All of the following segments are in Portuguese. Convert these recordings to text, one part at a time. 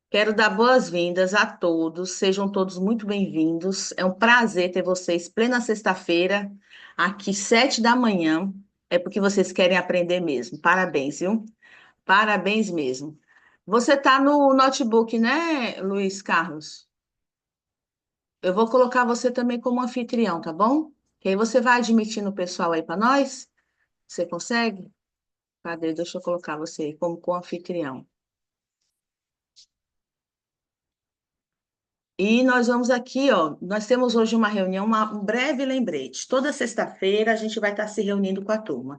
Quero dar boas-vindas a todos, sejam todos muito bem-vindos. É um prazer ter vocês plena sexta-feira, aqui 7 da manhã. É porque vocês querem aprender mesmo. Parabéns, viu? Parabéns mesmo. Você está no notebook, né, Luiz Carlos? Eu vou colocar você também como anfitrião, tá bom? Que aí você vai admitindo o pessoal aí para nós. Você consegue? Cadê? Deixa eu colocar você aí como co-anfitrião. E nós vamos aqui, ó. Nós temos hoje uma reunião, um breve lembrete. Toda sexta-feira a gente vai estar se reunindo com a turma,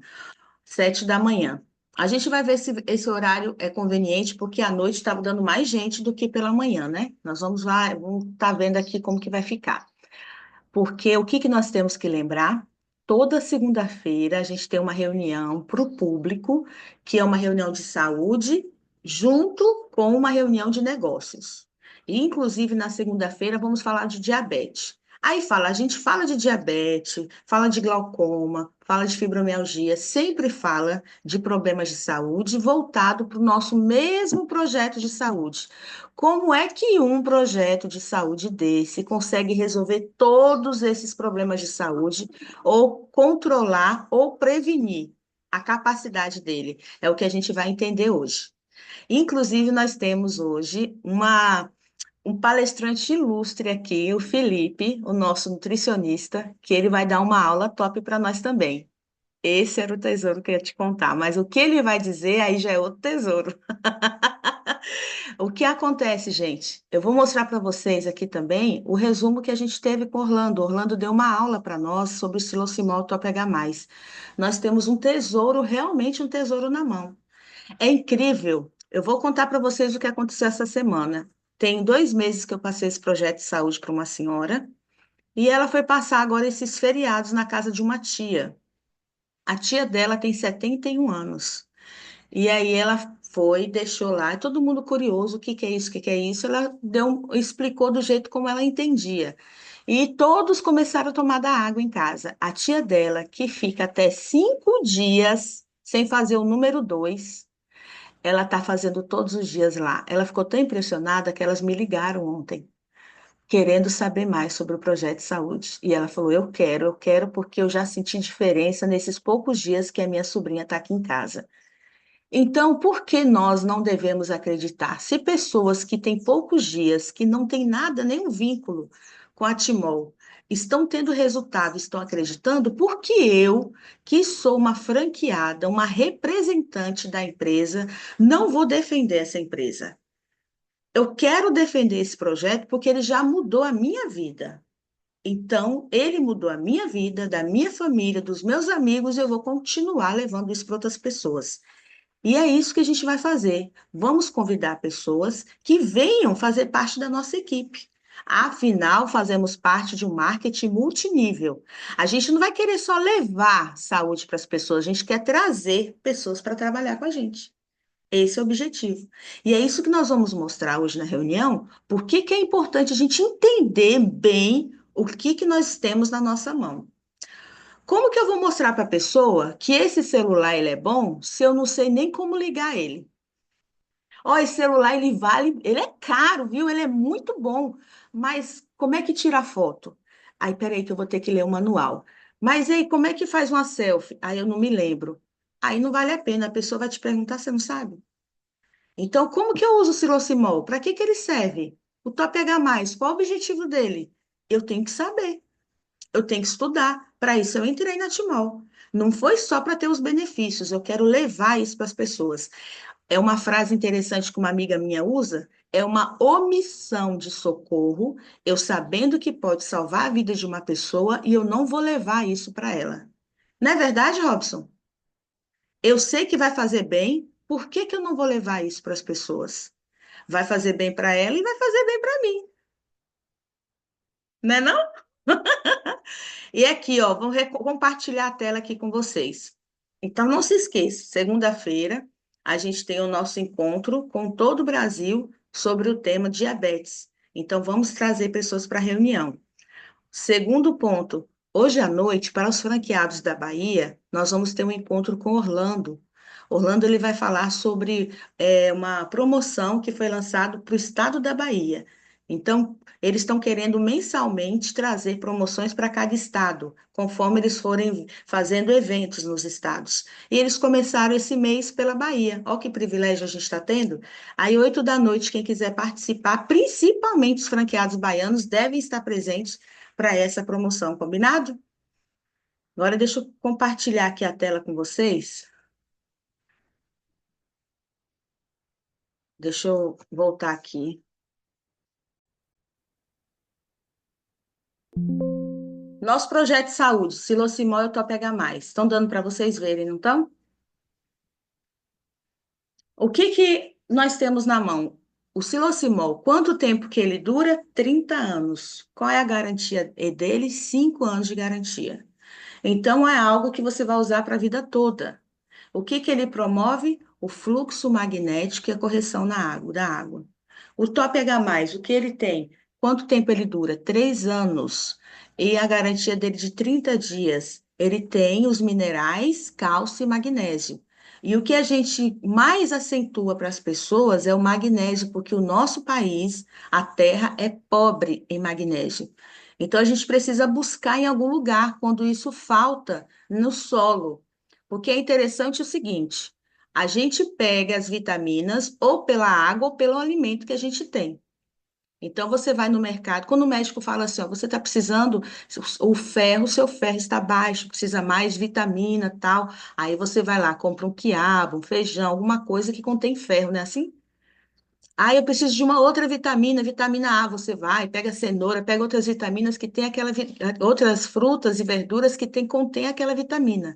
7 da manhã. A gente vai ver se esse horário é conveniente, porque à noite está dando mais gente do que pela manhã, né? Nós vamos lá, vamos estar vendo aqui como que vai ficar. Porque o que que nós temos que lembrar? Toda segunda-feira a gente tem uma reunião para o público, que é uma reunião de saúde, junto com uma reunião de negócios. E, inclusive, na segunda-feira vamos falar de diabetes. Aí fala, a gente fala de diabetes, fala de glaucoma, fala de fibromialgia, sempre fala de problemas de saúde voltado para o nosso mesmo projeto de saúde. Como é que um projeto de saúde desse consegue resolver todos esses problemas de saúde ou controlar ou prevenir a capacidade dele? É o que a gente vai entender hoje. Inclusive, nós temos hoje um palestrante ilustre aqui, o Felipe, o nosso nutricionista, que ele vai dar uma aula top para nós também. Esse era o tesouro que eu ia te contar, mas o que ele vai dizer aí já é outro tesouro. O que acontece, gente? Eu vou mostrar para vocês aqui também o resumo que a gente teve com Orlando. Orlando deu uma aula para nós sobre o Silocimol Top H+. Nós temos um tesouro, realmente um tesouro na mão. É incrível. Eu vou contar para vocês o que aconteceu essa semana. Tem 2 meses que eu passei esse projeto de saúde para uma senhora e ela foi passar agora esses feriados na casa de uma tia. A tia dela tem 71 anos. E aí ela foi, deixou lá, e todo mundo curioso, o que que é isso, o que que é isso? Ela explicou do jeito como ela entendia. E todos começaram a tomar da água em casa. A tia dela, que fica até 5 dias sem fazer o número 2, ela está fazendo todos os dias lá. Ela ficou tão impressionada que elas me ligaram ontem, querendo saber mais sobre o projeto de saúde. E ela falou: eu quero porque eu já senti diferença nesses poucos dias que a minha sobrinha está aqui em casa. Então, por que nós não devemos acreditar? Se pessoas que têm poucos dias, que não têm nada, nenhum vínculo com a Timol, estão tendo resultado, estão acreditando, por que eu, que sou uma franqueada, uma representante da empresa, não vou defender essa empresa? Eu quero defender esse projeto porque ele já mudou a minha vida. Então, ele mudou a minha vida, da minha família, dos meus amigos, e eu vou continuar levando isso para outras pessoas. E é isso que a gente vai fazer. Vamos convidar pessoas que venham fazer parte da nossa equipe. Afinal, fazemos parte de um marketing multinível. A gente não vai querer só levar saúde para as pessoas, a gente quer trazer pessoas para trabalhar com a gente. Esse é o objetivo. E é isso que nós vamos mostrar hoje na reunião, por que que é importante a gente entender bem o que que nós temos na nossa mão. Como que eu vou mostrar para a pessoa que esse celular ele é bom se eu não sei nem como ligar ele? Ó, esse celular ele vale, ele é caro, viu? Ele é muito bom, mas como é que tira a foto? Aí, peraí, que eu vou ter que ler o manual. Mas aí, como é que faz uma selfie? Aí eu não me lembro. Aí não vale a pena, a pessoa vai te perguntar, você não sabe. Então, como que eu uso o Silocimol? Para que que ele serve? O Top H+, qual o objetivo dele? Eu tenho que saber. Eu tenho que estudar. Para isso eu entrei na Timol. Não foi só para ter os benefícios, eu quero levar isso para as pessoas. É uma frase interessante que uma amiga minha usa, é uma omissão de socorro, eu sabendo que pode salvar a vida de uma pessoa e eu não vou levar isso para ela. Não é verdade, Robson? Eu sei que vai fazer bem, por que que eu não vou levar isso para as pessoas? Vai fazer bem para ela e vai fazer bem para mim, né não? E aqui, ó, vou compartilhar a tela aqui com vocês. Então, não se esqueça, segunda-feira a gente tem o nosso encontro com todo o Brasil sobre o tema diabetes. Então, vamos trazer pessoas para a reunião. Segundo ponto, hoje à noite, para os franqueados da Bahia, nós vamos ter um encontro com Orlando. Orlando ele vai falar sobre uma promoção que foi lançada para o estado da Bahia. Então, eles estão querendo mensalmente trazer promoções para cada estado, conforme eles forem fazendo eventos nos estados. E eles começaram esse mês pela Bahia. Olha que privilégio a gente está tendo. Aí, 8 da noite, quem quiser participar, principalmente os franqueados baianos, devem estar presentes para essa promoção, combinado? Agora, deixa eu compartilhar aqui a tela com vocês. Deixa eu voltar aqui. Nosso projeto de saúde, Silocimol e o Top H+. Estão dando para vocês verem, não estão? O que que nós temos na mão? O Silocimol, quanto tempo que ele dura? 30 anos. Qual é a garantia dele? 5 anos de garantia. Então, é algo que você vai usar para a vida toda. O que que ele promove? O fluxo magnético e a correção da água. O Top H+, o que ele tem? Quanto tempo ele dura? 3 anos. E a garantia dele de 30 dias. Ele tem os minerais, cálcio e magnésio. E o que a gente mais acentua para as pessoas é o magnésio, porque o nosso país, a terra, é pobre em magnésio. Então, a gente precisa buscar em algum lugar quando isso falta no solo. Porque é interessante o seguinte: a gente pega as vitaminas ou pela água ou pelo alimento que a gente tem. Então, você vai no mercado, quando o médico fala assim, ó, você está precisando, o ferro, o seu ferro está baixo, precisa mais vitamina, tal. Aí você vai lá, compra um quiabo, um feijão, alguma coisa que contém ferro, não é assim? Ah, eu preciso de uma outra vitamina, vitamina A, você vai, pega cenoura, pega outras vitaminas que tem aquela, outras frutas e verduras que contém aquela vitamina.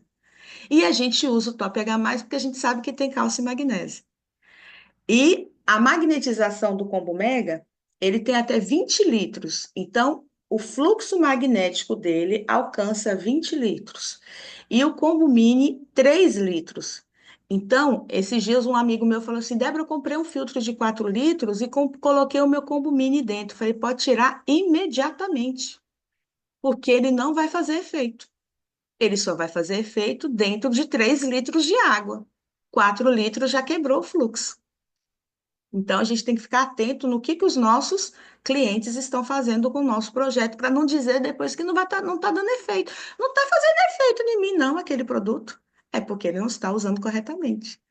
E a gente usa o Top H+, porque a gente sabe que tem cálcio e magnésio. E a magnetização do combo mega, ele tem até 20 litros. Então, o fluxo magnético dele alcança 20 litros. E o combo mini, 3 litros. Então, esses dias um amigo meu falou assim, Débora, eu comprei um filtro de 4 litros e coloquei o meu combo mini dentro. Falei, pode tirar imediatamente, porque ele não vai fazer efeito. Ele só vai fazer efeito dentro de 3 litros de água. 4 litros já quebrou o fluxo. Então, a gente tem que ficar atento no que os nossos clientes estão fazendo com o nosso projeto, para não dizer depois que não está dando efeito. Não está fazendo efeito em mim, não, aquele produto. É porque ele não está usando corretamente.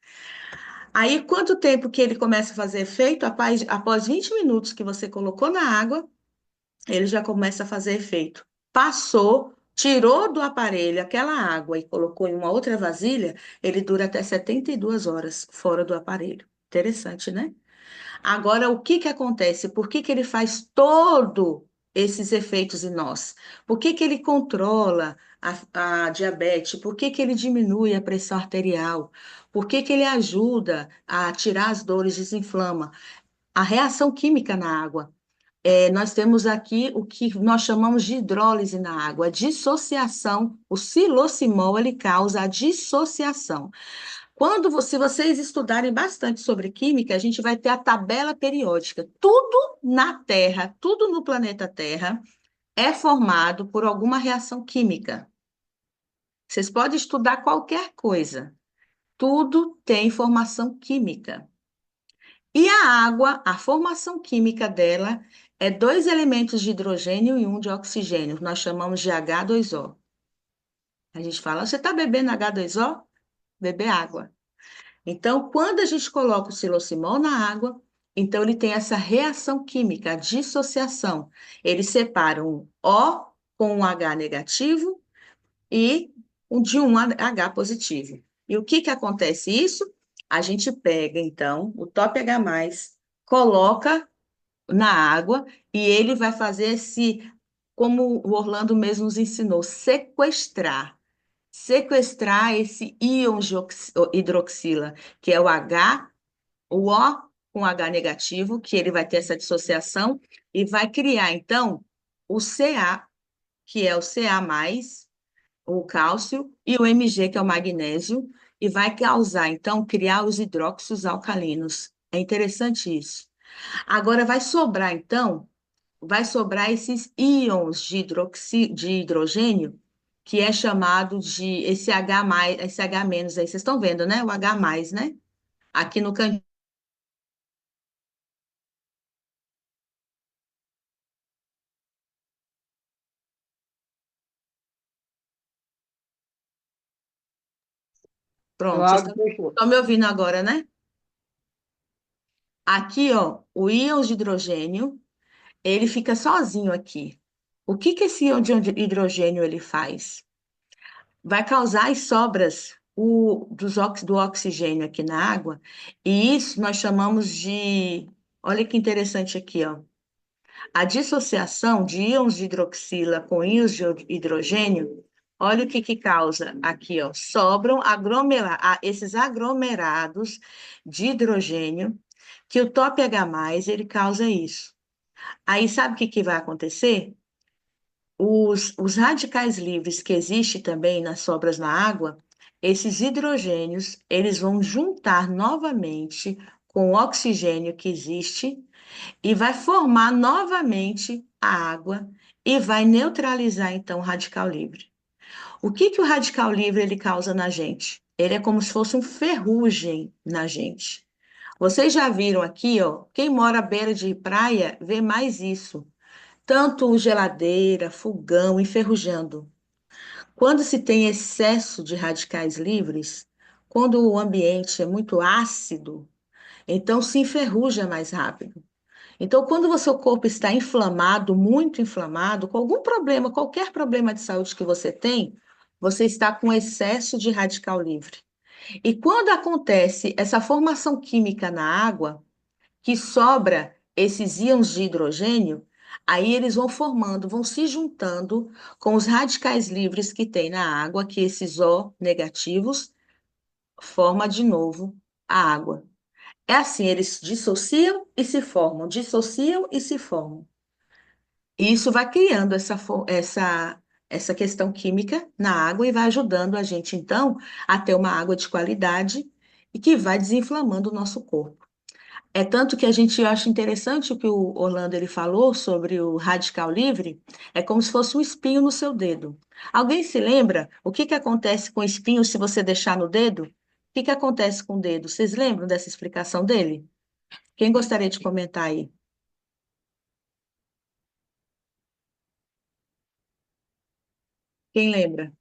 Aí, quanto tempo que ele começa a fazer efeito? Após 20 minutos que você colocou na água, ele já começa a fazer efeito. Passou, tirou do aparelho aquela água e colocou em uma outra vasilha, ele dura até 72 horas fora do aparelho. Interessante, né? Agora, o que que acontece? Por que que ele faz todo esses efeitos em nós? Por que que ele controla a diabetes? Por que que ele diminui a pressão arterial? Por que que ele ajuda a tirar as dores, desinflama? A reação química na água. Nós temos aqui o que nós chamamos de hidrólise na água, a dissociação. O silocimol, ele causa a dissociação. Se vocês estudarem bastante sobre química, a gente vai ter a tabela periódica. Tudo na Terra, tudo no planeta Terra é formado por alguma reação química. Vocês podem estudar qualquer coisa. Tudo tem formação química. E a água, a formação química dela é dois elementos de hidrogênio e um de oxigênio. Nós chamamos de H2O. A gente fala, você está bebendo H2O? Beber água. Então, quando a gente coloca o silocimol na água, então ele tem essa reação química, a dissociação. Ele separa um O com um H negativo e um de um H positivo. E o que que acontece isso? A gente pega, então, o Top H+, coloca na água e ele vai fazer como o Orlando mesmo nos ensinou, sequestrar esse íon de hidroxila, que é o O com H negativo, que ele vai ter essa dissociação, e vai criar, então, o Ca, que é o Ca+, o cálcio, e o Mg, que é o magnésio, e vai causar, então, criar os hidróxidos alcalinos. É interessante isso. Agora, vai sobrar esses íons de hidrogênio, que é chamado de esse H mais, esse H menos aí, vocês estão vendo, né? O H mais, né? Aqui no cantinho. O Pronto, vocês áudio estão fechou. me ouvindo agora, né? Aqui, ó, o íon de hidrogênio, ele fica sozinho aqui. O que que esse íon de hidrogênio ele faz? Vai causar as sobras do oxigênio aqui na água, e isso nós chamamos de, olha que interessante aqui, ó, a dissociação de íons de hidroxila com íons de hidrogênio, olha o que que causa aqui, ó, sobram esses aglomerados de hidrogênio, que o top H+, ele causa isso. Aí sabe o que que vai acontecer? Os radicais livres que existem também nas sobras na água, esses hidrogênios, eles vão juntar novamente com o oxigênio que existe e vai formar novamente a água e vai neutralizar então o radical livre. O que que o radical livre ele causa na gente? Ele é como se fosse um ferrugem na gente. Vocês já viram aqui, ó, quem mora à beira de praia vê mais isso. Tanto geladeira, fogão, enferrujando. Quando se tem excesso de radicais livres, quando o ambiente é muito ácido, então se enferruja mais rápido. Então, quando o seu corpo está inflamado, muito inflamado, com algum problema, qualquer problema de saúde que você tem, você está com excesso de radical livre. E quando acontece essa formação química na água, que sobra esses íons de hidrogênio, aí eles vão formando, vão se juntando com os radicais livres que tem na água, que esses O negativos forma de novo a água. É assim, eles dissociam e se formam, dissociam e se formam. E isso vai criando essa questão química na água e vai ajudando a gente, então, a ter uma água de qualidade e que vai desinflamando o nosso corpo. É tanto que a gente acha interessante o que o Orlando ele falou sobre o radical livre, é como se fosse um espinho no seu dedo. Alguém se lembra o que que acontece com o espinho se você deixar no dedo? O que que acontece com o dedo? Vocês lembram dessa explicação dele? Quem gostaria de comentar aí? Quem lembra?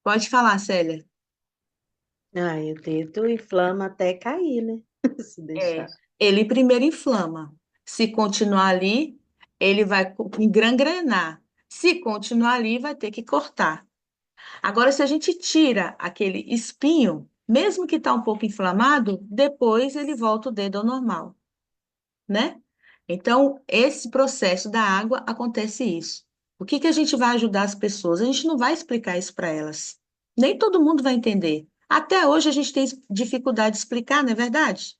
Pode falar, Célia. Ai, o dedo inflama até cair, né? Se É, deixar. ele primeiro inflama. Se continuar ali, ele vai gangrenar. Se continuar ali, vai ter que cortar. Agora, se a gente tira aquele espinho, mesmo que está um pouco inflamado, depois ele volta o dedo ao normal, né? Então, esse processo da água acontece isso. O que que a gente vai ajudar as pessoas? A gente não vai explicar isso para elas. Nem todo mundo vai entender. Até hoje a gente tem dificuldade de explicar, não é verdade?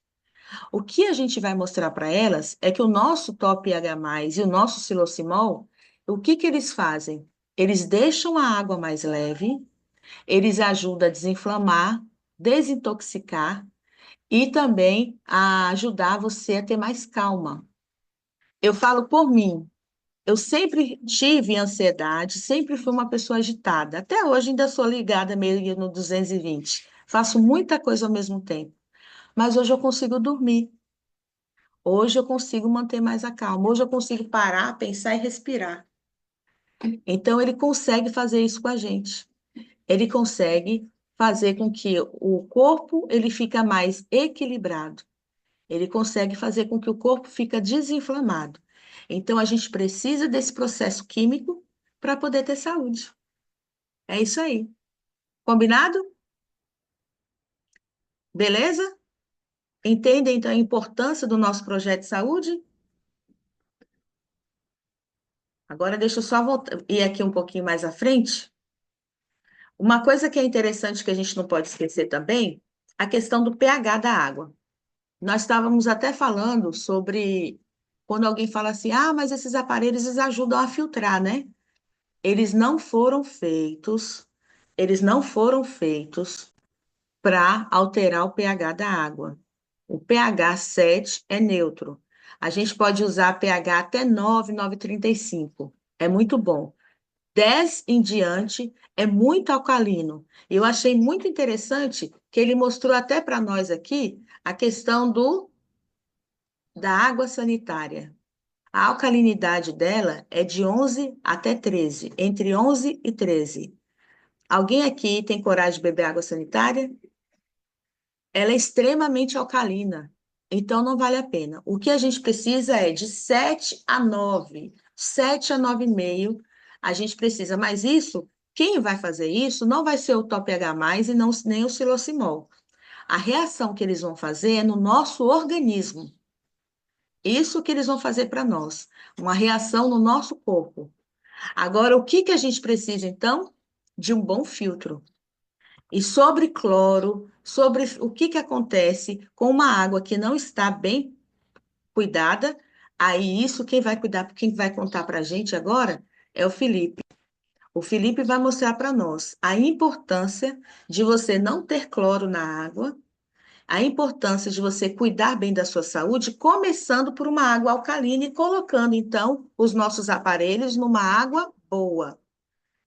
O que a gente vai mostrar para elas é que o nosso top H+, e o nosso silocimol, o que que eles fazem? Eles deixam a água mais leve, eles ajudam a desinflamar, desintoxicar e também a ajudar você a ter mais calma. Eu falo por mim, eu sempre tive ansiedade, sempre fui uma pessoa agitada. Até hoje ainda sou ligada meio no 220. Faço muita coisa ao mesmo tempo, mas hoje eu consigo dormir. Hoje eu consigo manter mais a calma. Hoje eu consigo parar, pensar e respirar. Então ele consegue fazer isso com a gente. Ele consegue fazer com que o corpo ele fica mais equilibrado. Ele consegue fazer com que o corpo fica desinflamado. Então a gente precisa desse processo químico para poder ter saúde. É isso aí. Combinado? Beleza? Entendem então a importância do nosso projeto de saúde? Agora deixa eu só voltar, ir aqui um pouquinho mais à frente. Uma coisa que é interessante que a gente não pode esquecer também, a questão do pH da água. Nós estávamos até falando sobre quando alguém fala assim, ah, mas esses aparelhos eles ajudam a filtrar, né? Eles não foram feitos, eles não foram feitos para alterar o pH da água. O pH 7 é neutro. A gente pode usar pH até 9, 9,35. É muito bom. 10 em diante é muito alcalino. Eu achei muito interessante que ele mostrou até para nós aqui a questão da água sanitária. A alcalinidade dela é de 11 até 13, entre 11 e 13. Alguém aqui tem coragem de beber água sanitária? Ela é extremamente alcalina, então não vale a pena. O que a gente precisa é de 7 a 9, 7 a 9,5. A gente precisa, mas isso, quem vai fazer isso não vai ser o Top H+, e não, nem o Silocimol. A reação que eles vão fazer é no nosso organismo. Isso que eles vão fazer para nós, uma reação no nosso corpo. Agora, o que que a gente precisa, então? De um bom filtro. E sobre cloro, sobre o que que acontece com uma água que não está bem cuidada, aí isso quem vai cuidar, quem vai contar para a gente agora é o Felipe. O Felipe vai mostrar para nós a importância de você não ter cloro na água, a importância de você cuidar bem da sua saúde, começando por uma água alcalina e colocando, então, os nossos aparelhos numa água boa,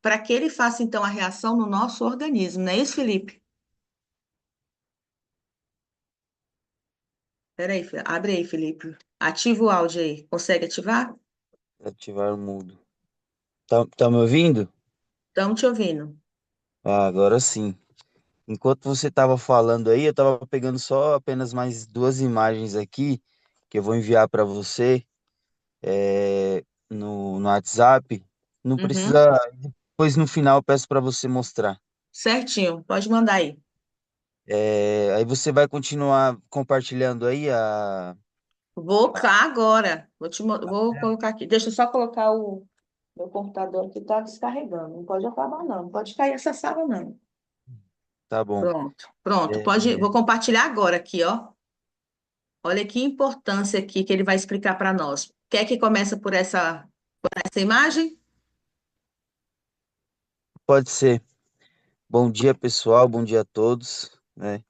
para que ele faça, então, a reação no nosso organismo, não é isso, Felipe? Peraí, abre aí, Felipe. Ativa o áudio aí. Consegue ativar? Ativar o mudo. Tá me ouvindo? Estamos te ouvindo. Ah, agora sim. Enquanto você estava falando aí, eu estava pegando só apenas mais duas imagens aqui que eu vou enviar para você no WhatsApp. Não Uhum. precisa. Depois no final eu peço para você mostrar. Certinho. Pode mandar aí. Aí você vai continuar compartilhando aí a. Vou cá agora. Vou colocar aqui. Deixa eu só colocar o meu computador que está descarregando. Não pode acabar, não. Não pode cair essa sala, não. Tá bom. Pronto. Pronto. É, Pode. Vou compartilhar agora aqui, ó. Olha que importância aqui que ele vai explicar para nós. Quer que começa por essa imagem? pode ser. Bom dia, pessoal. Bom dia a todos, né?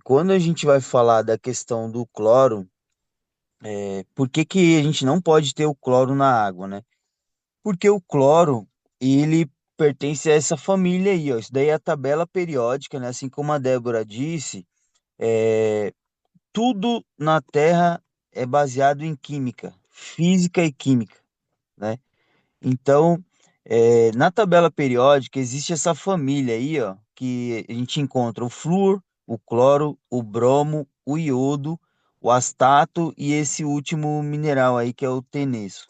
Quando a gente vai falar da questão do cloro, por que que a gente não pode ter o cloro na água, né? Porque o cloro, ele pertence a essa família aí, ó. Isso daí é a tabela periódica, né? Assim como a Débora disse, é, tudo na Terra é baseado em química, física e química, né? Então, na tabela periódica existe essa família aí, ó, que a gente encontra o flúor, o cloro, o bromo, o iodo, o astato e esse último mineral aí que é o tenesso.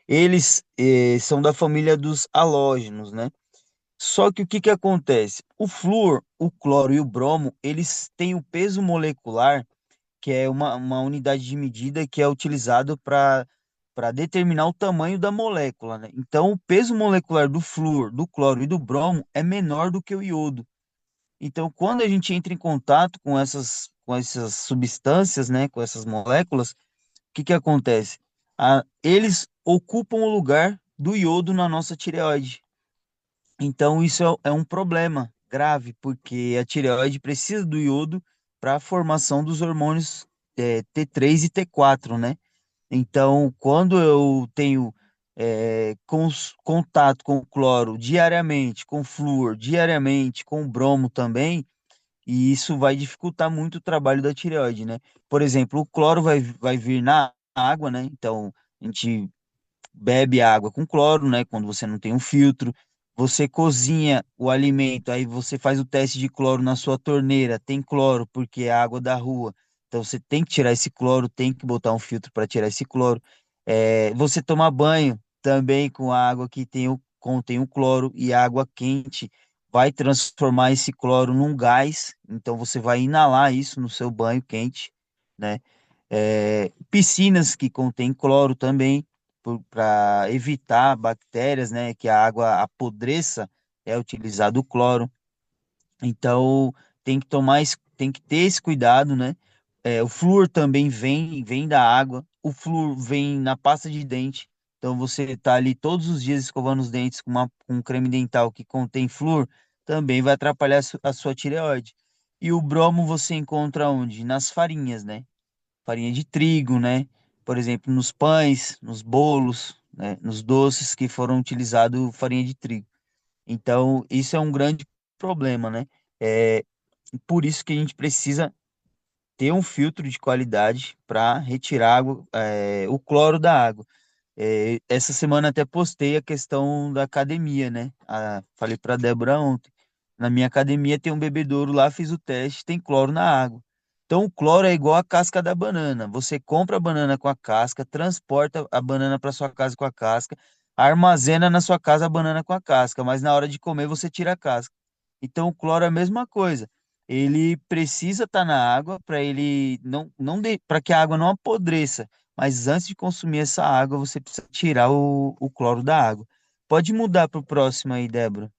Eles são da família dos halógenos, né? Só que o que que acontece? O flúor, o cloro e o bromo, eles têm o peso molecular, que é uma unidade de medida que é utilizado para determinar o tamanho da molécula, né? Então, o peso molecular do flúor, do cloro e do bromo é menor do que o iodo. Então, quando a gente entra em contato com essas substâncias, né, com essas moléculas, o que que acontece? Eles ocupam o lugar do iodo na nossa tireoide. Então, isso é um problema grave, porque a tireoide precisa do iodo para a formação dos hormônios T3 e T4, né? Então, quando eu tenho contato com o cloro diariamente, com o flúor diariamente, com o bromo também, e isso vai dificultar muito o trabalho da tireoide, né? Por exemplo, o cloro vai vir na água, né? Então, a gente bebe água com cloro, né? Quando você não tem um filtro. Você cozinha o alimento, aí você faz o teste de cloro na sua torneira. Tem cloro porque é água da rua. Então você tem que tirar esse cloro, tem que botar um filtro para tirar esse cloro. Você toma banho também com água que contém o cloro e água quente vai transformar esse cloro num gás. Então você vai inalar isso no seu banho quente, né? Piscinas que contêm cloro também para evitar bactérias, né, que a água apodreça, é utilizado o cloro. Então, tem que ter esse cuidado, né? O flúor também vem da água. O flúor vem na pasta de dente. Então, você está ali todos os dias escovando os dentes com um creme dental que contém flúor, também vai atrapalhar a sua tireoide. E o bromo você encontra onde? Nas farinhas, né? Farinha de trigo, né? Por exemplo, nos pães, nos bolos, né? Nos doces que foram utilizados farinha de trigo. Então, isso é um grande problema, né? É por isso que a gente precisa ter um filtro de qualidade para retirar o cloro da água. Essa semana até postei a questão da academia, né? Falei para a Débora ontem. Na minha academia tem um bebedouro lá, fiz o teste, tem cloro na água. Então o cloro é igual a casca da banana. Você compra a banana com a casca, transporta a banana para sua casa com a casca, armazena na sua casa a banana com a casca, mas na hora de comer você tira a casca. Então o cloro é a mesma coisa. Ele precisa estar na água para ele não para que a água não apodreça. Mas antes de consumir essa água, você precisa tirar o cloro da água. Pode mudar para o próximo aí, Débora.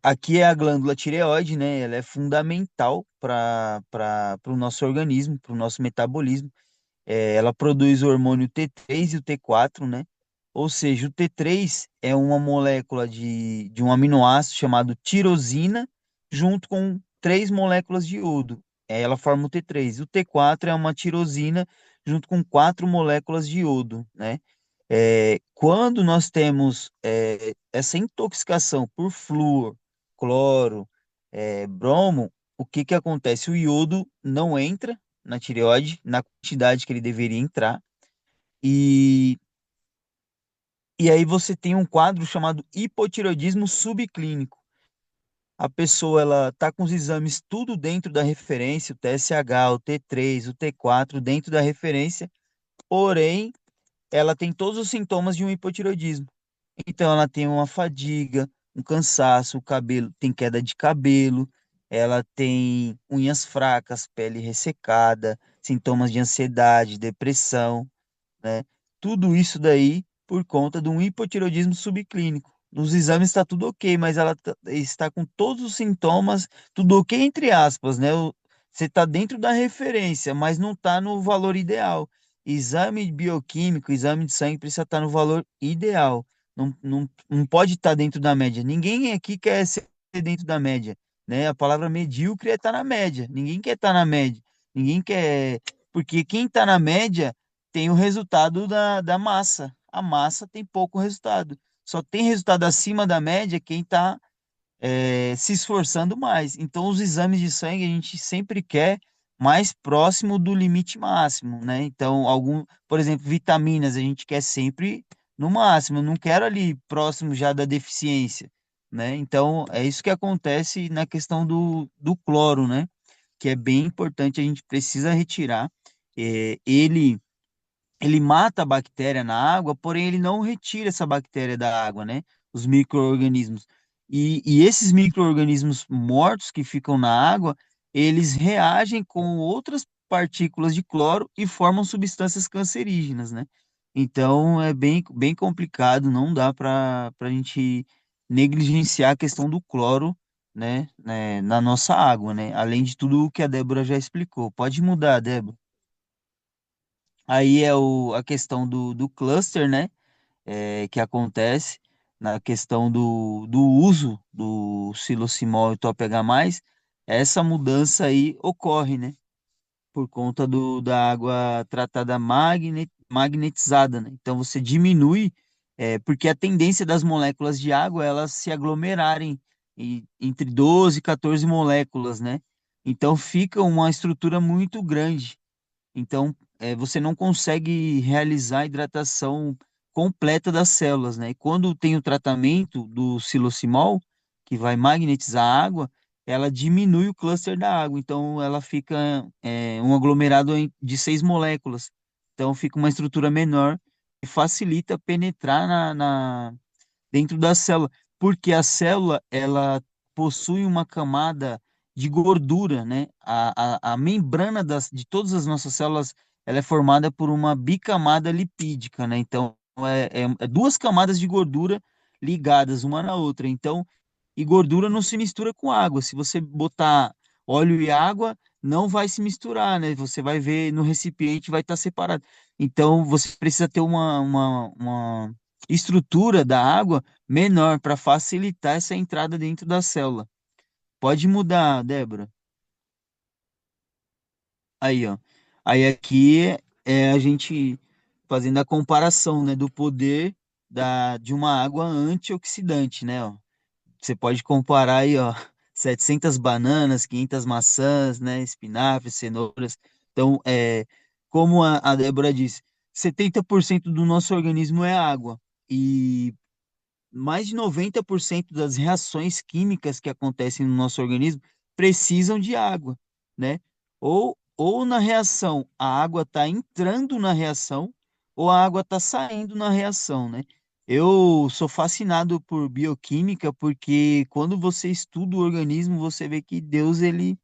Aqui é a glândula tireoide, né? Ela é fundamental para o nosso organismo, para o nosso metabolismo. Ela produz o hormônio T3 e o T4, né? Ou seja, o T3 é uma molécula de um aminoácido chamado tirosina, junto com três moléculas de iodo. Ela forma o T3. O T4 é uma tirosina junto com quatro moléculas de iodo, né? Quando nós temos essa intoxicação por flúor, cloro, bromo, o que que acontece? O iodo não entra na tireoide na quantidade que ele deveria entrar. E, e aí você tem um quadro chamado hipotireoidismo subclínico. A pessoa ela tá com os exames tudo dentro da referência, o TSH, o T3, o T4 dentro da referência, porém ela tem todos os sintomas de um hipotireoidismo. Então ela tem uma fadiga, um cansaço, o cabelo tem queda de cabelo, ela tem unhas fracas, pele ressecada, sintomas de ansiedade, depressão, né? Tudo isso daí por conta de um hipotireoidismo subclínico. Nos exames está tudo ok, mas ela está com todos os sintomas, tudo ok entre aspas, né? Você está dentro da referência, mas não está no valor ideal. Exame bioquímico, exame de sangue precisa estar no valor ideal. Não pode estar dentro da média. Ninguém aqui quer ser dentro da média, né? A palavra medíocre é estar na média. Ninguém quer estar na média. Ninguém quer. Porque quem está na média tem o resultado da massa. A massa tem pouco resultado. Só tem resultado acima da média quem está se esforçando mais. Então, os exames de sangue a gente sempre quer mais próximo do limite máximo, né? Então, por exemplo, vitaminas a gente quer sempre no máximo. Eu não quero ali próximo já da deficiência, né? Então, é isso que acontece na questão do cloro, né? Que é bem importante, a gente precisa retirar. Ele mata a bactéria na água, porém ele não retira essa bactéria da água, né? Os micro-organismos. E esses micro-organismos mortos que ficam na água, eles reagem com outras partículas de cloro e formam substâncias cancerígenas, né? Então é bem complicado, não dá para a gente negligenciar a questão do cloro, né, na nossa água, né? Além de tudo o que a Débora já explicou. Pode mudar, Débora. Aí é a questão do cluster, né? Que acontece na questão do uso do silocimol e top H+, essa mudança aí ocorre, né? Por conta da água tratada magnetizada, né? Então você diminui, porque a tendência das moléculas de água é elas se aglomerarem entre 12 e 14 moléculas, né? Então fica uma estrutura muito grande. Então, você não consegue realizar a hidratação completa das células, né? E quando tem o tratamento do silocimol, que vai magnetizar a água, ela diminui o cluster da água. Então, ela fica um aglomerado de 6 moléculas. Então, fica uma estrutura menor e facilita penetrar dentro da célula, porque a célula ela possui uma camada de gordura, né? A membrana de todas as nossas células ela é formada por uma bicamada lipídica, né? Então é duas camadas de gordura ligadas uma na outra. Então, e gordura não se mistura com água. Se você botar óleo e água, não vai se misturar, né? Você vai ver no recipiente, vai estar separado. Então, você precisa ter uma estrutura da água menor para facilitar essa entrada dentro da célula. Pode mudar, Débora. Aí, ó. Aí aqui a gente fazendo a comparação, né, do poder de uma água antioxidante, né, ó. Você pode comparar aí, ó, 700 bananas, 500 maçãs, né, espinafres, cenouras. Então, como a Débora disse, 70% do nosso organismo é água. E mais de 90% das reações químicas que acontecem no nosso organismo precisam de água, né? Ou na reação a água está entrando na reação, ou a água está saindo na reação, né? Eu sou fascinado por bioquímica porque quando você estuda o organismo, você vê que Deus, ele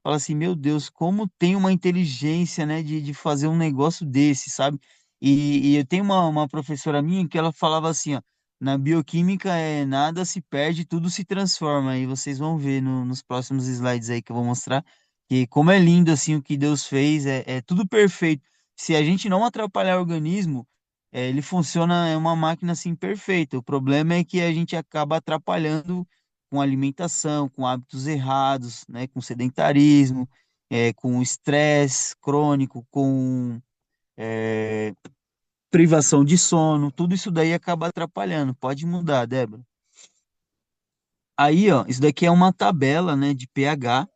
fala assim, meu Deus, como tem uma inteligência, né, de fazer um negócio desse, sabe? E eu tenho uma professora minha que ela falava assim, ó, na bioquímica nada se perde, tudo se transforma. E vocês vão ver nos próximos slides aí que eu vou mostrar, que como é lindo assim o que Deus fez, é tudo perfeito. Se a gente não atrapalhar o organismo, ele funciona, é uma máquina assim perfeita. O problema é que a gente acaba atrapalhando com alimentação, com hábitos errados, né, com sedentarismo, com estresse crônico, com é, privação de sono, tudo isso daí acaba atrapalhando. Pode mudar, Débora. Aí, ó, isso daqui é uma tabela, né, de pH,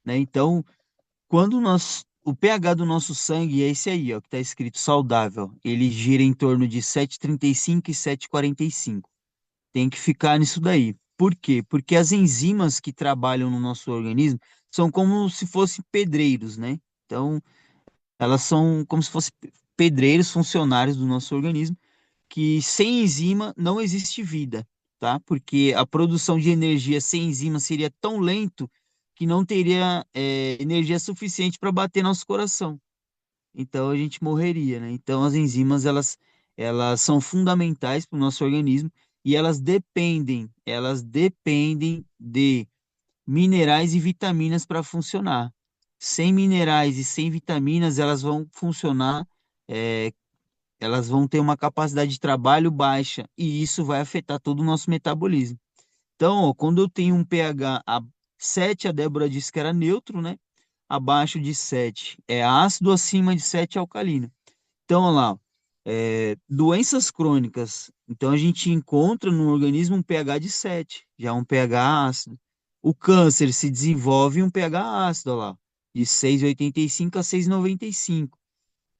né? Então, o pH do nosso sangue é esse aí, ó, que está escrito saudável. Ele gira em torno de 7,35 e 7,45. Tem que ficar nisso daí. Por quê? Porque as enzimas que trabalham no nosso organismo são como se fossem pedreiros, né? Então, elas são como se fossem pedreiros funcionários do nosso organismo, que sem enzima não existe vida, tá? Porque a produção de energia sem enzima seria tão lento que não teria, energia suficiente para bater nosso coração. Então a gente morreria, né? Então as enzimas elas são fundamentais para o nosso organismo e elas dependem de minerais e vitaminas para funcionar. Sem minerais e sem vitaminas, elas vão funcionar, é, elas vão ter uma capacidade de trabalho baixa e isso vai afetar todo o nosso metabolismo. Então, ó, quando eu tenho um pH 7, a Débora disse que era neutro, né? Abaixo de 7 é ácido, acima de 7 é alcalino. Então, olha lá, doenças crônicas. Então, a gente encontra no organismo um pH de 7, já é um pH ácido. O câncer se desenvolve em um pH ácido, olha lá, de 6,85 a 6,95.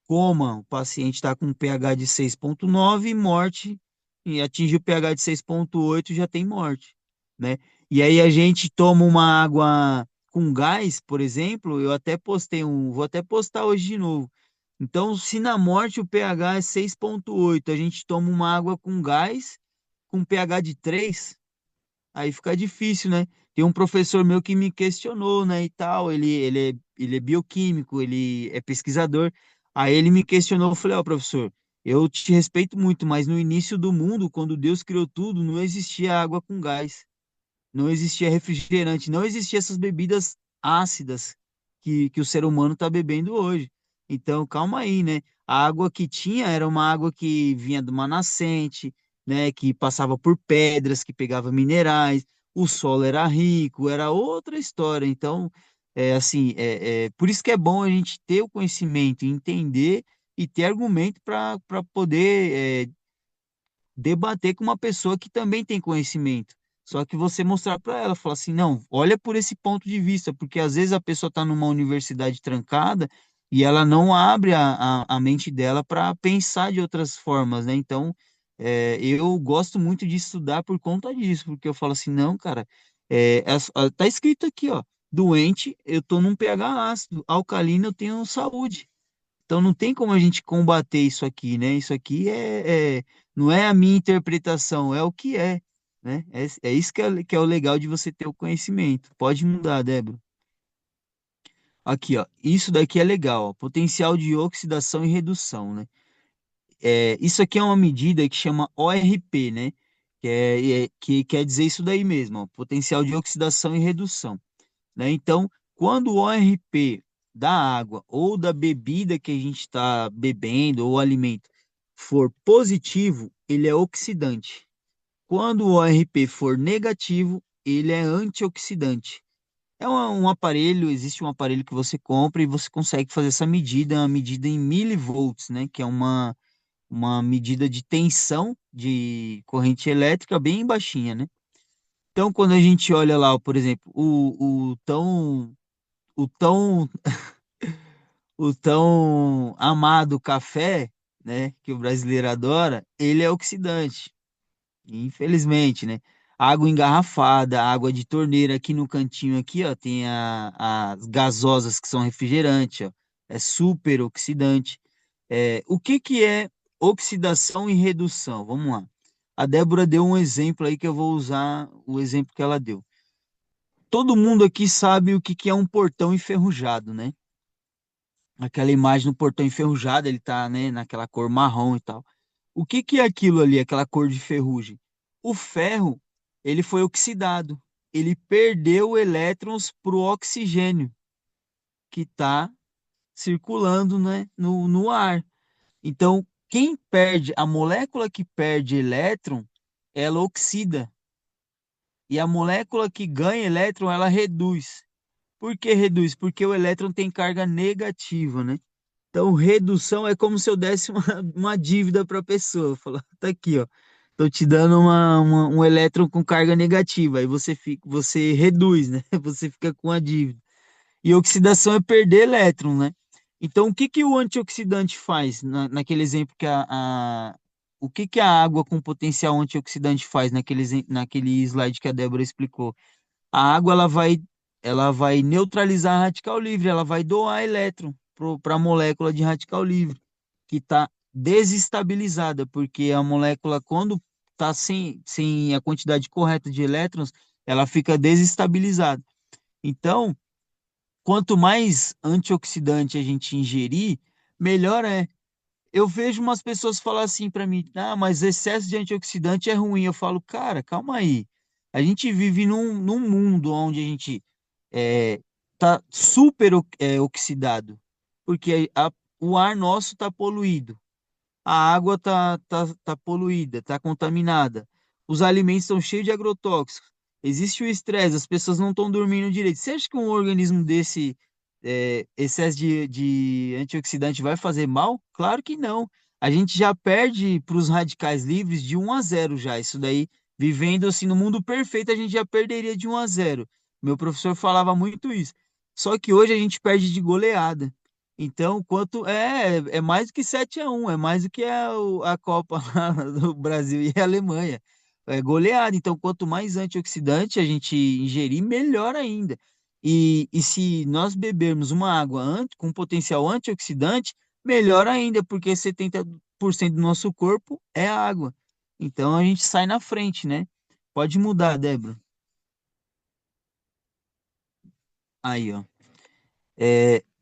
Coma, o paciente está com um pH de 6,9 e morte, e atinge o pH de 6,8 já tem morte, né? E aí a gente toma uma água com gás, por exemplo, vou até postar hoje de novo. Então, se na morte o pH é 6,8, a gente toma uma água com gás com pH de 3, aí fica difícil, né? Tem um professor meu que me questionou, né, e tal, ele é bioquímico, ele é pesquisador, aí ele me questionou, eu falei, ó, professor, eu te respeito muito, mas no início do mundo, quando Deus criou tudo, não existia água com gás, não existia refrigerante, não existia essas bebidas ácidas que o ser humano está bebendo hoje. Então, calma aí, né? A água que tinha era uma água que vinha de uma nascente, né? Que passava por pedras, que pegava minerais, o solo era rico, era outra história. Então, assim, por isso que é bom a gente ter o conhecimento, entender e ter argumento para poder debater com uma pessoa que também tem conhecimento. Só que você mostrar para ela, falar assim, não, olha por esse ponto de vista, porque às vezes a pessoa está numa universidade trancada e ela não abre a mente dela para pensar de outras formas, né? Então, eu gosto muito de estudar por conta disso, porque eu falo assim, não, cara, tá escrito aqui, ó, doente, eu tô num pH ácido, alcalino, eu tenho saúde. Então não tem como a gente combater isso aqui, né? Isso aqui não é a minha interpretação, é o que é, né? É isso que é o legal de você ter o conhecimento. Pode mudar, Débora. Aqui, ó, isso daqui é legal, ó, potencial de oxidação e redução, né? Isso aqui é uma medida que chama ORP, né? Que quer dizer isso daí mesmo, ó, potencial de oxidação e redução, né? Então, quando o ORP da água ou da bebida que a gente está bebendo ou alimento for positivo, ele é oxidante. Quando o ORP for negativo, ele é antioxidante. um aparelho, existe um aparelho que você compra e você consegue fazer essa medida, uma medida em milivolts, né? Que é uma medida de tensão de corrente elétrica bem baixinha, né? Então, quando a gente olha lá, por exemplo, o tão, o tão amado café, né, que o brasileiro adora, ele é oxidante, infelizmente, né? Água engarrafada, água de torneira aqui no cantinho aqui, ó, tem as gasosas que são refrigerante, ó, é super oxidante. O que que é oxidação e redução? Vamos lá. A Débora deu um exemplo aí que eu vou usar o exemplo que ela deu. Todo mundo aqui sabe o que que é um portão enferrujado, né? Aquela imagem do portão enferrujado, ele tá, né, naquela cor marrom e tal. O que que é aquilo ali, aquela cor de ferrugem? O ferro, ele foi oxidado. Ele perdeu elétrons para o oxigênio que está circulando, né, no ar. Então, quem perde, a molécula que perde elétron, ela oxida. E a molécula que ganha elétron, ela reduz. Por que reduz? Porque o elétron tem carga negativa, né? Então, redução é como se eu desse uma dívida para a pessoa. Falar, tá aqui, ó. Tô te dando um elétron com carga negativa. Aí você reduz, né? Você fica com a dívida. E oxidação é perder elétron, né? Então, o que que o antioxidante faz naquele exemplo o que que a água com potencial antioxidante faz naquele slide que a Débora explicou? A água ela vai neutralizar a radical livre, ela vai doar elétron para a molécula de radical livre, que está desestabilizada, porque a molécula, quando está sem a quantidade correta de elétrons, ela fica desestabilizada. Então, quanto mais antioxidante a gente ingerir, melhor é. Eu vejo umas pessoas falar assim para mim, ah, mas excesso de antioxidante é ruim. Eu falo, cara, calma aí. A gente vive num mundo onde a gente tá super oxidado, porque o ar nosso está poluído, a água tá poluída, tá contaminada, os alimentos estão cheios de agrotóxicos, existe o estresse, as pessoas não estão dormindo direito. Você acha que um organismo desse, excesso de antioxidante vai fazer mal? Claro que não. A gente já perde para os radicais livres de 1-0 já. Isso daí, vivendo assim no mundo perfeito, a gente já perderia de 1-0. Meu professor falava muito isso. Só que hoje a gente perde de goleada. Então, é mais do que 7-1, é mais do que a Copa lá do Brasil e a Alemanha. É goleada. Então, quanto mais antioxidante a gente ingerir, melhor ainda. E se nós bebermos uma água com potencial antioxidante, melhor ainda, porque 70% do nosso corpo é água. Então a gente sai na frente, né? Pode mudar, Débora. Aí, ó.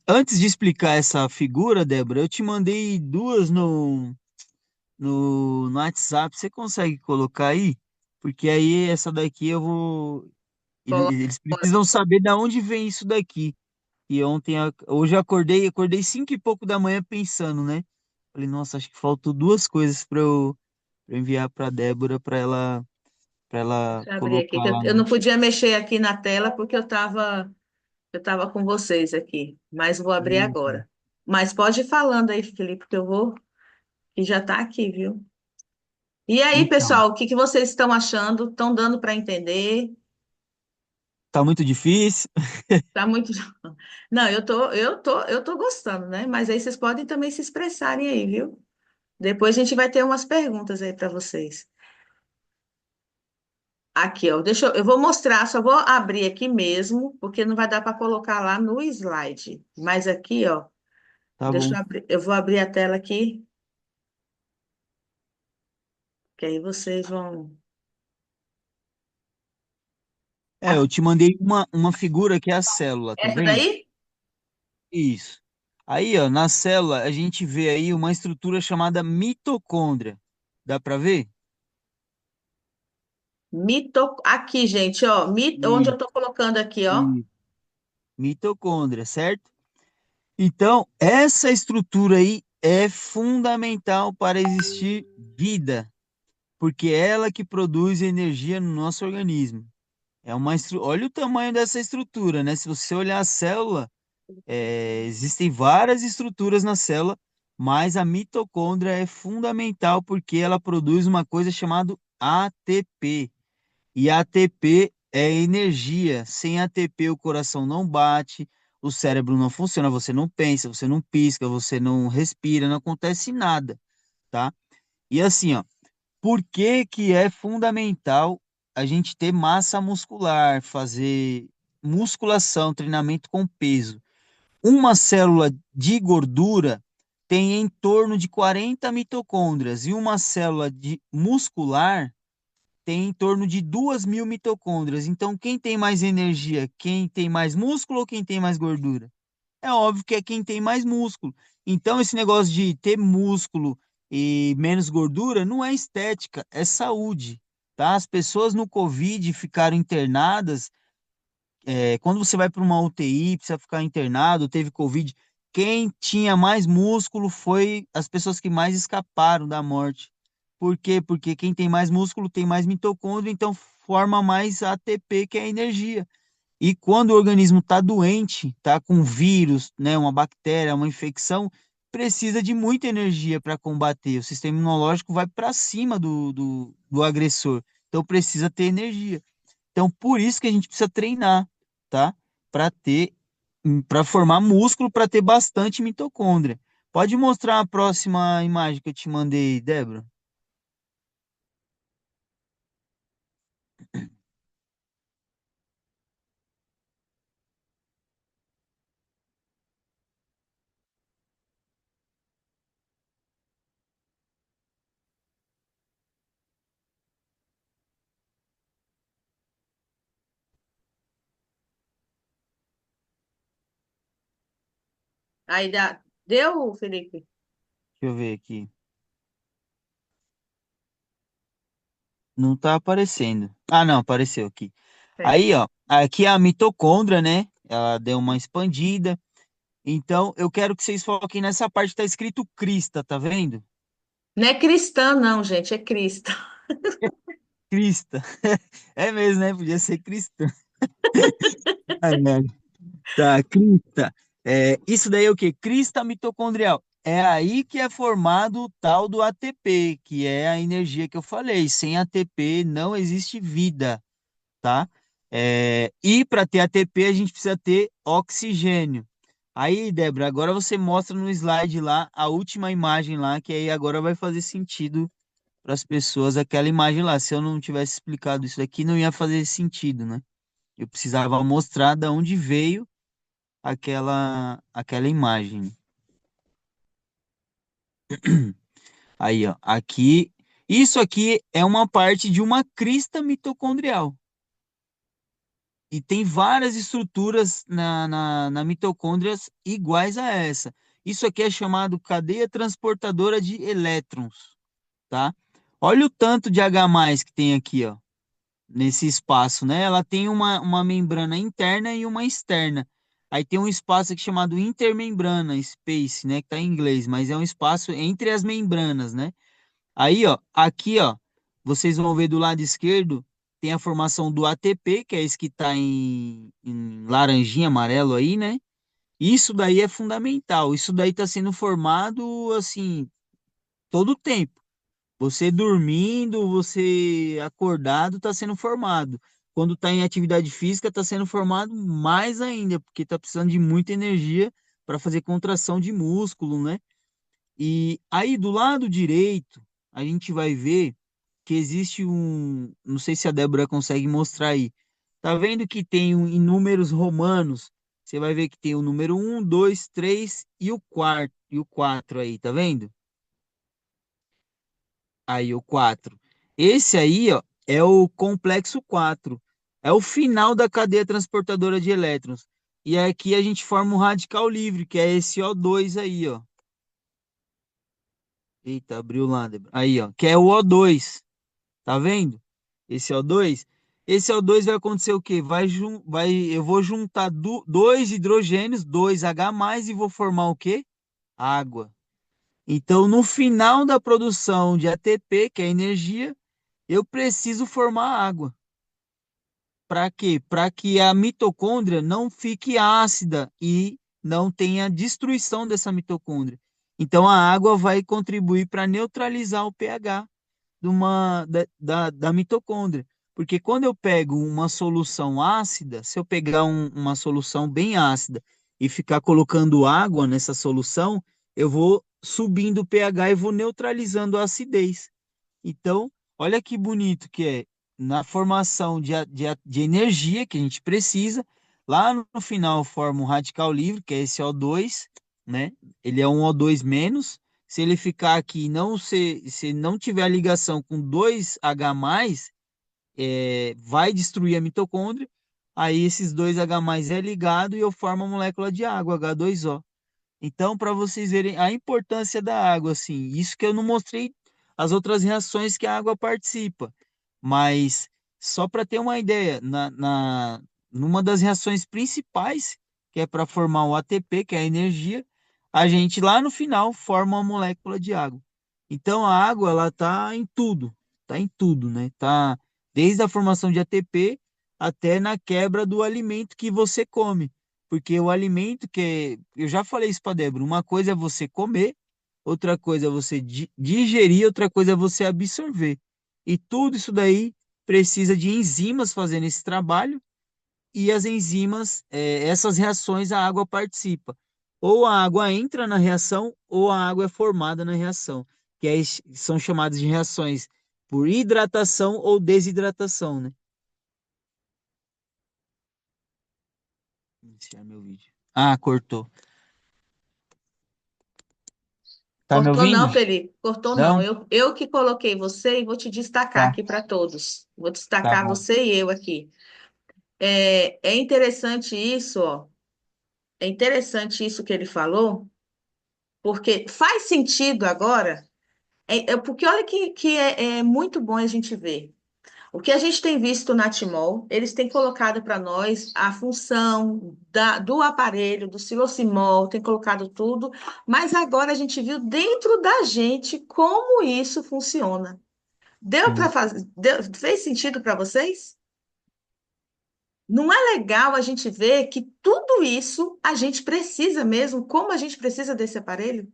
Antes de explicar essa figura, Débora, eu te mandei duas no WhatsApp. Você consegue colocar aí? Porque aí essa daqui eu vou. Eles precisam saber de onde vem isso daqui. E hoje eu acordei 5 e pouco da manhã pensando, né? Falei, nossa, acho que faltou duas coisas pra eu enviar pra Débora pra ela Deixa eu abrir aqui, colocar que eu lá eu não no. podia mexer aqui na tela porque eu tava com vocês aqui, mas vou abrir Então. agora. Mas pode ir falando aí, Felipe, que eu vou, que já está aqui, viu? E aí, Então, pessoal, o que que vocês estão achando? Estão dando para entender? tá muito difícil. Tá muito. Não, eu tô gostando, né? Mas aí vocês podem também se expressarem aí, viu? Depois a gente vai ter umas perguntas aí para vocês. Aqui, ó, eu vou mostrar, só vou abrir aqui mesmo, porque não vai dar para colocar lá no slide. Mas aqui, ó, Tá deixa bom. eu abrir, eu vou abrir a tela aqui, que aí vocês vão. Eu Ah, te mandei uma figura que é a célula, tá essa vendo? daí? Isso. Aí, ó, na célula a gente vê aí uma estrutura chamada mitocôndria. Dá para ver? Aqui, gente, ó, onde eu Isso, tô colocando aqui, ó. isso. Mitocôndria, certo? Então, essa estrutura aí é fundamental para existir vida, porque é ela que produz energia no nosso organismo. Olha o tamanho dessa estrutura, né? Se você olhar a célula, existem várias estruturas na célula, mas a mitocôndria é fundamental porque ela produz uma coisa chamada ATP. E ATP é energia. Sem ATP, o coração não bate, o cérebro não funciona, você não pensa, você não pisca, você não respira, não acontece nada, tá? E assim, ó, por que que é fundamental a gente ter massa muscular, fazer musculação, treinamento com peso? Uma célula de gordura tem em torno de 40 mitocôndrias e uma célula de muscular tem em torno de 2.000 mitocôndrias. Então, quem tem mais energia? Quem tem mais músculo ou quem tem mais gordura? É óbvio que é quem tem mais músculo. Então, esse negócio de ter músculo e menos gordura não é estética, é saúde, tá? As pessoas no Covid ficaram internadas. Quando você vai para uma UTI, precisa ficar internado, teve Covid, quem tinha mais músculo foi as pessoas que mais escaparam da morte. Por quê? Porque quem tem mais músculo tem mais mitocôndria, então forma mais ATP, que é a energia. E quando o organismo está doente, está com vírus, né, uma bactéria, uma infecção, precisa de muita energia para combater. O sistema imunológico vai para cima do agressor. Então precisa ter energia. Então, por isso que a gente precisa treinar, tá? Para ter, para formar músculo, para ter bastante mitocôndria. Pode mostrar a próxima imagem que eu te mandei, Débora? Deu, Felipe? Deixa eu ver aqui. Não tá aparecendo. Ah, não, apareceu aqui. É. Aí, ó, aqui é a mitocôndria, né? Ela deu uma expandida. Então, eu quero que vocês foquem nessa parte que tá escrito crista, tá vendo? Não é cristã, não, gente, é Crista. Crista. É mesmo, né? Podia ser cristã. Ai, ai. Tá, crista. Isso daí é o quê? Crista mitocondrial. É aí que é formado o tal do ATP, que é a energia que eu falei. Sem ATP não existe vida, tá? E para ter ATP a gente precisa ter oxigênio. Aí, Débora, agora você mostra no slide lá a última imagem lá, que aí agora vai fazer sentido para as pessoas aquela imagem lá. Se eu não tivesse explicado isso aqui, não ia fazer sentido, né? Eu precisava mostrar de onde veio aquela imagem. Aí, ó, aqui, isso aqui é uma parte de uma crista mitocondrial. E tem várias estruturas na mitocôndrias iguais a essa. Isso aqui é chamado cadeia transportadora de elétrons, tá? Olha o tanto de H+ que tem aqui, ó, nesse espaço, né? Ela tem uma membrana interna e uma externa. Aí tem um espaço aqui chamado intermembrana, space, né? Que tá em inglês, mas é um espaço entre as membranas, né? Aí, ó, aqui, ó, vocês vão ver do lado esquerdo, tem a formação do ATP, que é esse que tá em laranjinha, amarelo aí, né? Isso daí é fundamental. Isso daí tá sendo formado, assim, todo o tempo. Você dormindo, você acordado, está sendo formado. Quando está em atividade física, está sendo formado mais ainda, porque está precisando de muita energia para fazer contração de músculo, né? E aí do lado direito, a gente vai ver que existe não sei se a Débora consegue mostrar aí. Tá vendo que tem em números romanos? Você vai ver que tem o número um, 2, 3 e o quarto e o 4 aí, tá vendo? Aí o 4. Esse aí, ó, é o complexo 4. É o final da cadeia transportadora de elétrons. E aqui a gente forma um radical livre, que é esse O2 aí, ó. Eita, abriu lá, Débora. Aí, ó, que é o O2. Tá vendo? Esse O2. Esse O2 vai acontecer o quê? Eu vou juntar dois hidrogênios, dois H+, e vou formar o quê? Água. Então, no final da produção de ATP, que é energia, eu preciso formar água. Para quê? Para que a mitocôndria não fique ácida e não tenha destruição dessa mitocôndria. Então, a água vai contribuir para neutralizar o pH da mitocôndria. Porque quando eu pego uma solução ácida, se eu pegar uma solução bem ácida e ficar colocando água nessa solução, eu vou subindo o pH e vou neutralizando a acidez. Então, olha que bonito que é na formação de energia que a gente precisa. Lá no final forma um radical livre, que é esse O2, né? Ele é um O2 menos. Se ele ficar aqui e se não tiver a ligação com 2H+, vai destruir a mitocôndria. Aí esses 2H+ é ligado e eu formo a molécula de água, H2O. Então, para vocês verem a importância da água, assim, isso que eu não mostrei as outras reações que a água participa, mas só para ter uma ideia, numa das reações principais, que é para formar o ATP, que é a energia, a gente lá no final forma uma molécula de água. Então, a água, ela tá em tudo, né? Tá desde a formação de ATP até na quebra do alimento que você come. Porque o alimento eu já falei isso para Débora, uma coisa é você comer, outra coisa é você digerir, outra coisa é você absorver. E tudo isso daí precisa de enzimas fazendo esse trabalho, e as enzimas, essas reações, a água participa. Ou a água entra na reação, ou a água é formada na reação, que são chamadas de reações por hidratação ou desidratação, né? Iniciar meu vídeo. Ah, cortou. Tá me Cortou ouvindo? não, Felipe, cortou não. Não? Eu que coloquei você e vou te destacar Tá, aqui para todos. Vou tá destacar bom. você e eu aqui. É interessante isso, ó. É interessante isso que ele falou, porque faz sentido agora. Porque olha que é muito bom a gente ver. O que a gente tem visto na Timol, eles têm colocado para nós a função do aparelho, do silocimol, tem colocado tudo, mas agora a gente viu dentro da gente como isso funciona. Deu para Sim. fazer? Fez sentido para vocês? Não é legal a gente ver que tudo isso a gente precisa mesmo, como a gente precisa desse aparelho?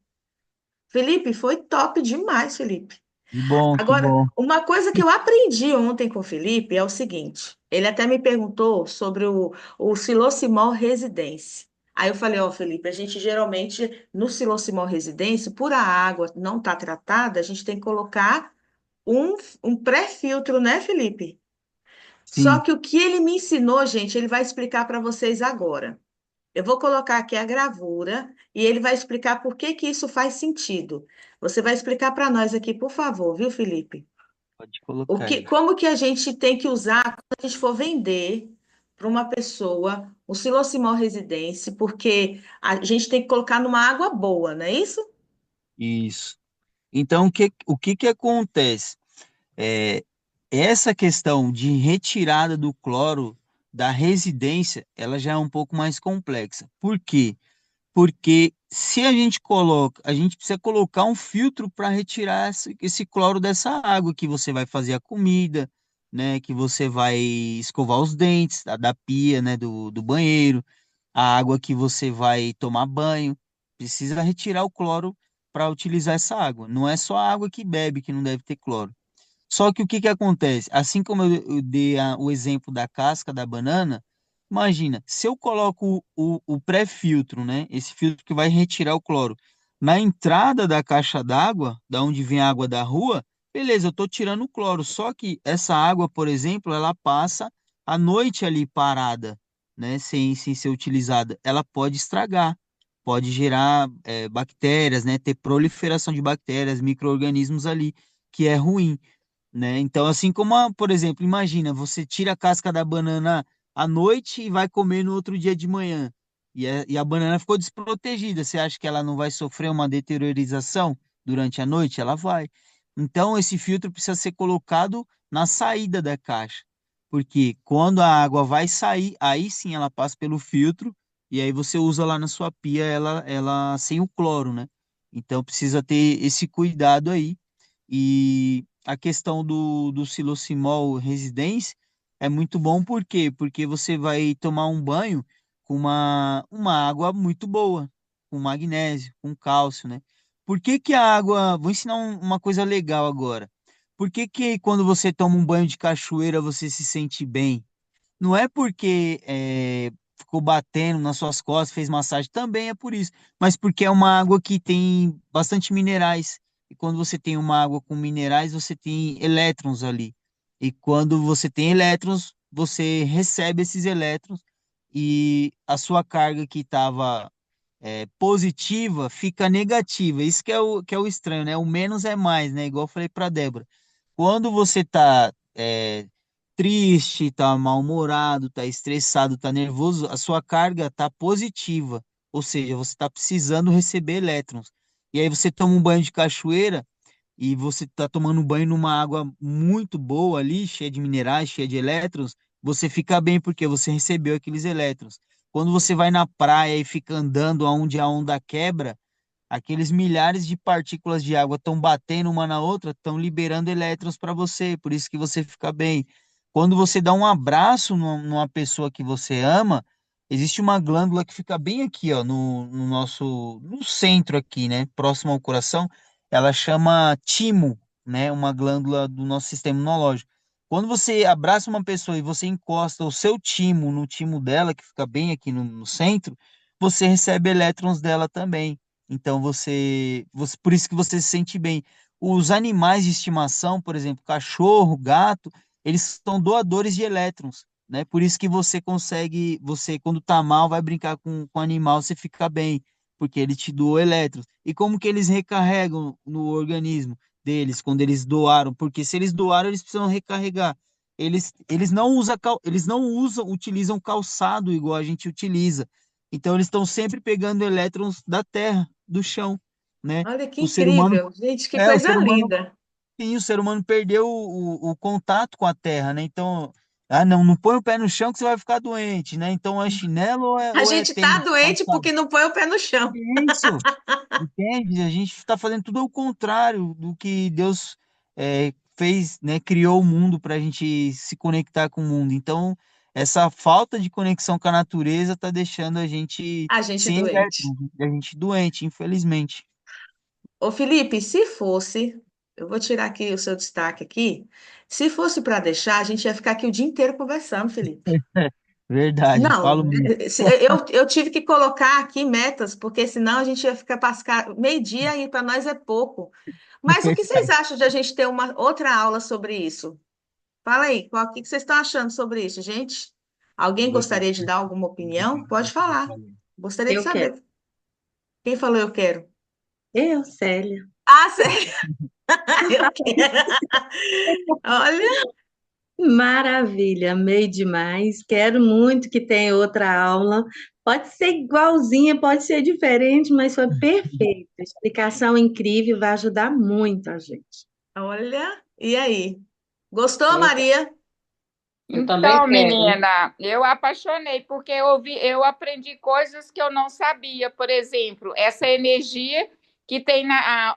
Felipe, foi top demais, Felipe. Que bom, que Agora, bom. uma coisa que eu aprendi ontem com o Felipe é o seguinte: ele até me perguntou sobre o Silocimol Residência. Aí eu falei, ó, Felipe, a gente geralmente no Silocimol Residência, por a água não estar tratada, a gente tem que colocar um, um pré-filtro, né, Felipe? Só Sim, que o que ele me ensinou, gente, ele vai explicar para vocês agora. Eu vou colocar aqui a gravura e ele vai explicar por que que isso faz sentido. Você vai explicar para nós aqui, por favor, viu, Felipe? pode colocar aí. Como que a gente tem que usar quando a gente for vender para uma pessoa o Silocimol Residência, porque a gente tem que colocar numa água boa, não é isso? Isso. Então, o que que acontece? É, essa questão de retirada do cloro da residência, ela já é um pouco mais complexa. Por quê? Porque se a gente precisa colocar um filtro para retirar esse cloro dessa água que você vai fazer a comida, né? Que você vai escovar os dentes da pia, né? Do banheiro, a água que você vai tomar banho. Precisa retirar o cloro para utilizar essa água. Não é só a água que bebe que não deve ter cloro. Só que o que que acontece? Assim como eu dei o exemplo da casca da banana, imagina, se eu coloco o pré-filtro, né? Esse filtro que vai retirar o cloro, na entrada da caixa d'água, da onde vem a água da rua, beleza, eu estou tirando o cloro. Só que essa água, por exemplo, ela passa a noite ali parada, né? Sem ser utilizada. Ela pode estragar, pode gerar bactérias, né? Ter proliferação de bactérias, micro-organismos ali, que é ruim, né? Então, assim como, por exemplo, imagina, você tira a casca da banana à noite e vai comer no outro dia de manhã, e a banana ficou desprotegida. Você acha que ela não vai sofrer uma deteriorização durante a noite? Ela vai. Então, esse filtro precisa ser colocado na saída da caixa, porque quando a água vai sair, aí sim ela passa pelo filtro, e aí você usa lá na sua pia ela sem o cloro, né? Então, precisa ter esse cuidado aí. E a questão do Silocimol Residence é muito bom, por quê? Porque você vai tomar um banho com uma água muito boa, com magnésio, com cálcio, né? Por que que a água. Vou ensinar uma coisa legal agora. Por que que quando você toma um banho de cachoeira você se sente bem? Não é porque ficou batendo nas suas costas, fez massagem, também é por isso, mas porque é uma água que tem bastante minerais. E quando você tem uma água com minerais, você tem elétrons ali. E quando você tem elétrons, você recebe esses elétrons e a sua carga que estava positiva fica negativa. Isso que é o estranho, né? O menos é mais, né? Igual eu falei para Débora. Quando você está triste, tá mal-humorado, tá estressado, tá nervoso, a sua carga tá positiva, ou seja, você está precisando receber elétrons. E aí você toma um banho de cachoeira e você está tomando um banho numa água muito boa ali, cheia de minerais, cheia de elétrons, você fica bem porque você recebeu aqueles elétrons. Quando você vai na praia e fica andando aonde a onda quebra, aqueles milhares de partículas de água estão batendo uma na outra, estão liberando elétrons para você, por isso que você fica bem. Quando você dá um abraço numa pessoa que você ama, existe uma glândula que fica bem aqui, ó, no nosso, no centro aqui, né, próximo ao coração, ela chama timo, né, uma glândula do nosso sistema imunológico. Quando você abraça uma pessoa e você encosta o seu timo no timo dela, que fica bem aqui no centro, você recebe elétrons dela também. Então por isso que você se sente bem. Os animais de estimação, por exemplo, cachorro, gato, eles são doadores de elétrons, né? Por isso que você consegue, você quando tá mal, vai brincar com o animal, você fica bem, porque ele te doou elétrons. E como que eles recarregam no organismo deles quando eles doaram? Porque se eles doaram, eles precisam recarregar. Eles não usam, utilizam calçado igual a gente utiliza. Então eles estão sempre pegando elétrons da terra, do chão, né? Olha que O ser humano, incrível, gente, que o coisa ser humano, linda. sim, o ser humano perdeu o contato com a terra, né? Então, não, não põe o pé no chão que você vai ficar doente, né? Então é chinelo A ou é gente tá tênis doente calçado? porque não põe o pé no chão. Isso, entende? A gente está fazendo tudo ao contrário do que Deus fez, né? Criou o mundo para a gente se conectar com o mundo. Então, essa falta de conexão com a natureza está deixando a gente A gente sem doente. elétrons, a gente doente, infelizmente. Ô, Felipe, se fosse, eu vou tirar aqui o seu destaque aqui. Se fosse para deixar, a gente ia ficar aqui o dia inteiro conversando, Felipe. Verdade, Não, falo muito. eu tive que colocar aqui metas, porque senão a gente ia ficar pascar meio-dia e para nós é pouco. Mas o que vocês acham de a gente ter uma outra aula sobre isso? Fala aí, o que vocês estão achando sobre isso, gente? Alguém gostaria de dar alguma opinião? Pode falar. Gostaria de Eu quero. saber. Quem falou eu quero? Eu, Célia. Ah, sério, eu quero. Olha, Maravilha, amei demais. Quero muito que tenha outra aula. Pode ser igualzinha, pode ser diferente, mas foi perfeito. Explicação incrível, vai ajudar muito a gente. olha. E aí? Gostou, Eu, Maria? eu também Então, quero. menina, eu apaixonei porque eu aprendi coisas que eu não sabia. Por exemplo, essa energia que tem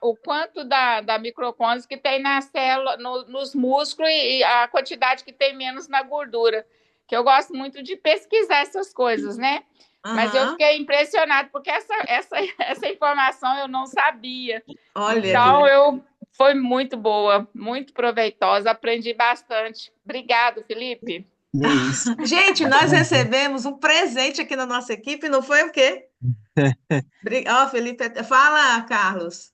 o quanto da mitocôndria que tem na célula, nos músculos e a quantidade que tem menos na gordura. Que eu gosto muito de pesquisar essas coisas, né? Mas eu Aham. fiquei impressionada porque essa informação eu não sabia. Olha, Então, foi muito boa, muito proveitosa, aprendi bastante. Obrigado, Felipe. É isso. gente, nós recebemos um presente aqui na nossa equipe, não foi o quê? Ó, Felipe, fala, Carlos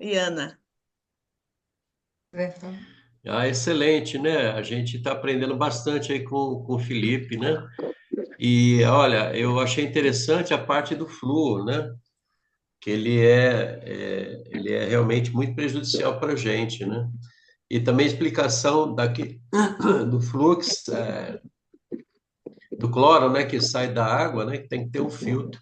e Ana. Ah, excelente, né? A gente está aprendendo bastante aí com o Felipe, né? E olha, eu achei interessante a parte do flúor, né? Que ele é realmente muito prejudicial para a gente, né? E também a explicação do fluxo, do cloro, né? Que sai da água, né? Que tem que ter um filtro.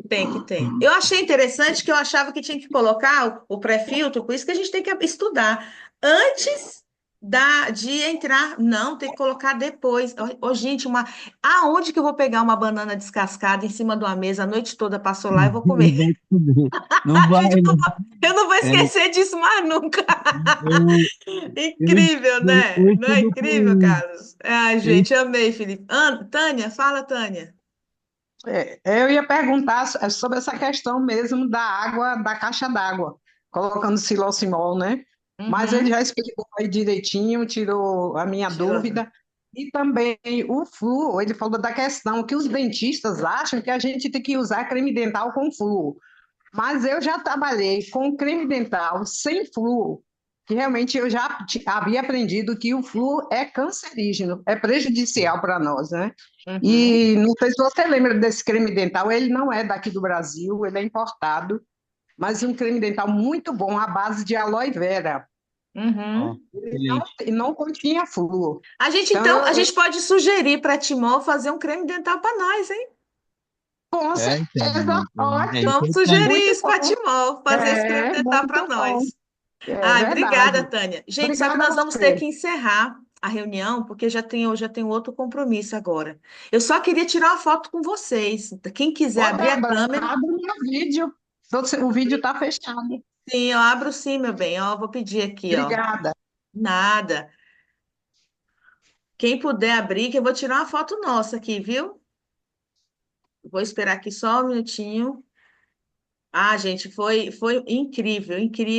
Tem que tem. Eu achei interessante que eu achava que tinha que colocar o pré-filtro, por isso que a gente tem que estudar antes de entrar. Não, tem que colocar depois. Ô, gente, aonde que eu vou pegar uma banana descascada em cima de uma mesa a noite toda, passou lá e vou comer? Não vai comer. Não vai, Gente, não. eu não vou Tânia, esquecer disso mais nunca. eu, Incrível, né? eu Não é estudo incrível, Carlos? Ai, eu gente, amei, Felipe. Tânia, fala, Tânia. Eu ia perguntar sobre essa questão mesmo da água, da caixa d'água, colocando silocimol, né? Mas ele Uhum, já explicou aí direitinho, tirou a minha tirou a dúvida. dúvida. E também o flúor, ele falou da questão que os dentistas acham que a gente tem que usar creme dental com flúor. Mas eu já trabalhei com creme dental sem flúor, que realmente eu já havia aprendido que o flúor é cancerígeno, é prejudicial para nós, né? Uhum, E não sei se você lembra desse creme dental, ele não é daqui do Brasil, ele é importado, mas um creme dental muito bom, à base de aloe vera. Ó, uhum. Ele excelente. não continha flúor. Então, A gente pode sugerir para Timó fazer um creme dental para nós, hein? com É, então, certeza, é ótimo, Vamos importante. sugerir muito isso para bom. Timó, fazer esse creme É, dental para muito bom. nós. É Ai, obrigada, verdade. Tânia. Gente, só que Obrigada a nós vamos ter você. que encerrar a reunião, porque eu já tenho outro compromisso agora. Eu só queria tirar uma foto com vocês. Quem quiser Ô, abrir a Débora, câmera, abre o meu vídeo. O vídeo está fechado. sim, eu abro sim, meu bem. Ó, vou pedir aqui, ó. Obrigada. Nada. Quem puder abrir, que eu vou tirar uma foto nossa aqui, viu? Vou esperar aqui só um minutinho. Ah, gente, foi incrível, incrível.